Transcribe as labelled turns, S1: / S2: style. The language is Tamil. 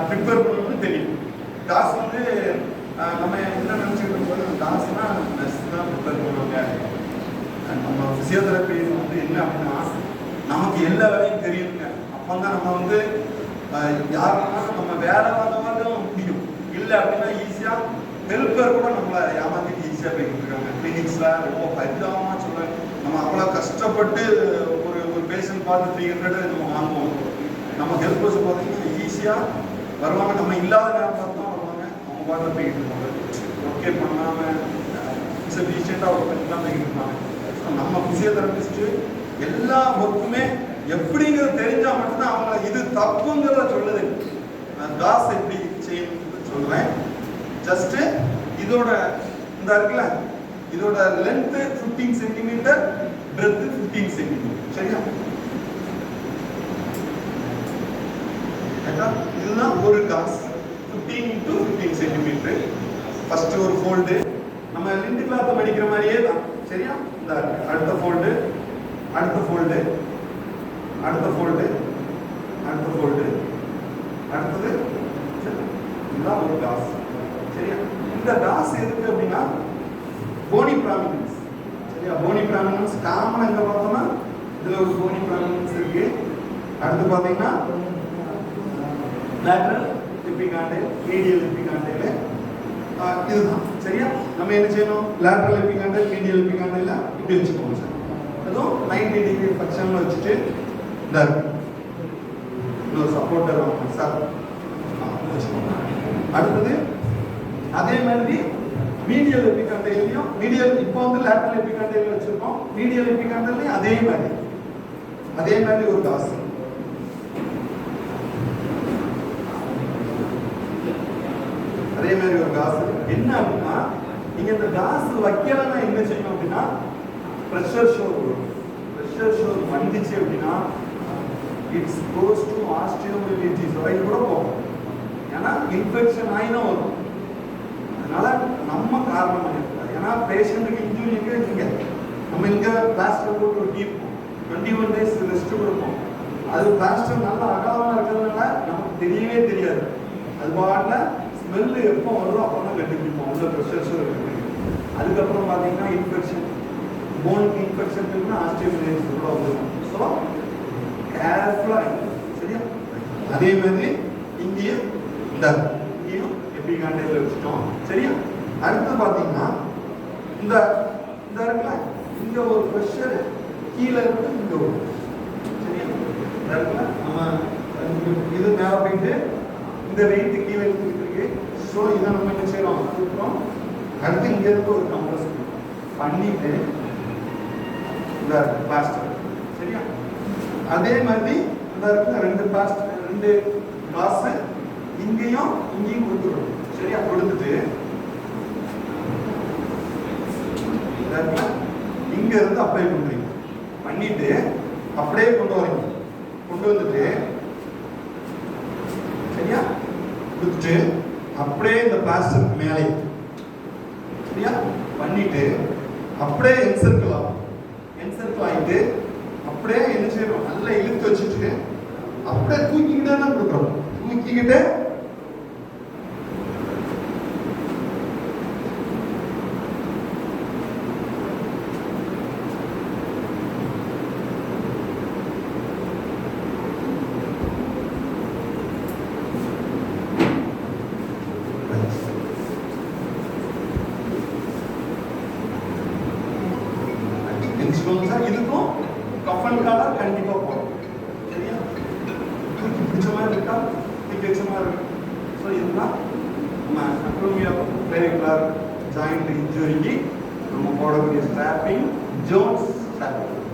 S1: ப்ரிப்பேர் பண்ணணும்னு தெரியும். காசு வந்து நம்ம என்ன நினச்சிட்டு இருக்கோம், காசுனா நர்ஸ் தான் ப்ரிப்பேர் பண்ணுவாங்க. நம்ம ஃபிசியோதெரப்பி வந்து என்ன அப்படின்னா நமக்கு எல்லா வேலையும் தெரியுங்க. அப்போ தான் நம்ம வந்து யாருனாலும் நம்ம வேலை வந்தவங்களும் முடியும். இல்லை அப்படின்னா ஈஸியாக ஹெல்ப்பர் கூட நம்மளை ஏமாத்திட்டு ஈஸியாக போய்கிட்டு இருக்காங்க. கிளினிக்ஸில் ரொம்ப பரிதாபமாக சொல்கிறேன். நம்ம அவ்வளோ கஷ்டப்பட்டு ஒரு பேஷண்ட் பார்த்து 300 நம்ம வாங்குவோம். நம்ம ஹெல்ப்பர்ஸ் பார்த்தீங்கன்னா ஈஸியாக வருவாங்க. நம்ம இல்லாத நேரம் பார்த்து தான் வருவாங்க. அவங்க பாட்டில் போய்கிட்டு இருப்பாங்க. ஓகே பண்ணாமல் ரீசெண்டாக ஒர்க் பண்ணி தான் போய்கிட்டு இருப்பாங்க. ஸோ நம்ம ஃபிசியோதெரபிஸ்ட்டு எல்லா ஒர்க்குமே எப்படிங்கிறது தெரிஞ்சால் மட்டும்தான் அவங்க இது தப்புங்கிறத சொல்லுது. காசு எப்படி செய்யணும்னு சொல்லுவேன். ஜஸ்ட்டு இதோட இந்த இருக்குல்ல, இதோட லென்த்து 15 சென்டிமீட்டர், பிரெத்து 15 சென்டிமீட்டர். சரியா? இதுதான் ஒரு காசு. 15 × 15 சென்டிமீட்டர். ஃபர்ஸ்ட் ஒரு ஃபோல்டு நம்ம லிண்டு கிளாத் மடிக்கிற மாதிரியே தான். சரியா? இந்த அடுத்த ஃபோல்டு, அடுத்த ஃபோல்டு, அடுத்த ஃபோல்டு, அடுத்த ஃபோல்டு, அடுத்தது. இதுதான் ஒரு காசு. சரியா? இந்த காசு எதுக்கு அப்படின்னா போனி ப்ராமினன்ஸ். சரியா? போனி ப்ராமினன்ஸ் காமன் எங்க பார்த்தோம்னா இதுல ஒரு போனி ப்ராமினன்ஸ் இருக்கு. அடுத்து பார்த்தீங்கன்னா லேட்டரல் எபிகாண்டல், மீடியல் எபிகாண்டல். இதுதான். சரியா? நம்ம என்ன செய்யணும், லேட்டரல் எபிகாண்டல், மீடியல் எபிகாண்டல் இப்படி வச்சுக்கோங்க சார். அதுவும் 90 டிகிரி ஃபங்க்ஷன்ல வச்சுட்டு இந்த இன்னொரு சப்போர்ட்டர் வாங்க சார். அடுத்தது அதே மாதிரி மீடியல் எபிகாண்டலையும், மீடியல் இப்போ வந்து லேட்டரல் எபிகாண்டல் வச்சிருக்கோம். மீடியல் எபிகாண்டல்லையும் அதே மாதிரி ஒரு காசு. அதே மாதிரி ஒரு காசு என்ன அப்படின்னா, நீங்க இந்த காசு வைக்கலன்னா என்ன செய்யணும் அப்படின்னா ப்ரெஷர் ஷோ வரும். ப்ரெஷர் ஷோ வந்துச்சு அப்படின்னா இட்ஸ் கோஸ் டு ஆஸ்டியோமைலிட்டிஸ் வரைக்கும் கூட போகும். ஏன்னா இன்ஃபெக்ஷன் ஆகினா வரும். அதனால நம்ம காரணம் இருக்காது. ஏன்னா பேஷண்ட்டுக்கு இன்ஜுரி இங்க நம்ம இங்க பிளாஸ்டர் போட்டு ஒரு டீப் 21 days ரெஸ்ட் கொடுப்போம். அது பிளாஸ்டர் நல்லா அகலமா இருக்கிறதுனால நமக்கு தெரியவே தெரியாது. அது பாட்டில் ஸ்மெல்லு எப்போ வருதோ அப்போ தான் கண்டுபிடிப்போம் உள்ள ப்ரெஷர்ஸும் இருக்குது. அதுக்கப்புறம் பார்த்தீங்கன்னா இன்ஃபெக்ஷன், போனுக்கு இன்ஃபெக்ஷன் இருக்குன்னா ஆஸ்டியோமைலிட்டிஸ் கூட வந்துடும். ஸோ கேர்ஃபுல்லாக. சரியா? அதே மாதிரி இங்கேயும் இங்கேயும் எபிகாண்டல் வச்சுட்டோம். சரியா? அடுத்து பார்த்தீங்கன்னா இந்த இருக்குல்ல, இங்க ஒரு ப்ரெஷர் கீழே இருந்து இங்க வரும். சரியா? இந்த இருக்குல்ல, நம்ம இது மேலே போயிட்டு இந்த வெயிட் கீழே எடுத்துக்கிட்டு இருக்கு. ஸோ இதை நம்ம என்ன செய்யறோம், தூக்குறோம். அடுத்து இங்க இருந்து ஒரு கம்ப்ரஸ் பண்ணிட்டு இந்த பிளாஸ்டர். சரியா? அதே மாதிரி இந்த இருக்குல்ல, 2 பிளாஸ்டர், 2 காசு இங்கேயும் கொடுத்துடும். சரியா? கொடுத்துட்டு இங்க இருந்து அப்ளை பண்றீங்க. பண்ணிட்டு அப்படியே கொண்டு வரீங்க. கொண்டு வந்துட்டு சரியா கொடுத்துட்டு அப்படியே இந்த பிளாஸ்டருக்கு மேலே சரியா பண்ணிட்டு அப்படியே என்சர்க்கிள் ஆகும். என்சர்க்கிள் ஆகிட்டு அப்படியே என்ன செய்யணும், நல்லா இழுத்து வச்சுட்டு அப்படியே தூக்கிக்கிட்டே தான் கொடுக்குறோம். தூக்கிக்கிட்டே இதுக்கும் கஃபன் காலர் கண்டிப்பா போகும். சரியா? தூக்கி பிடிச்ச மாதிரி இருக்கா, தூக்கி வச்ச மாதிரி இருக்கு. ஸோ இதுதான் நம்ம அக்ரோமியோபெரிகுலர் ஜாயிண்ட் இன்ஜுரிக்கு நம்ம போடக்கூடிய ஸ்ட்ராப்பிங் ஜோன்ஸ் ஸ்ட்ராப்பிங்.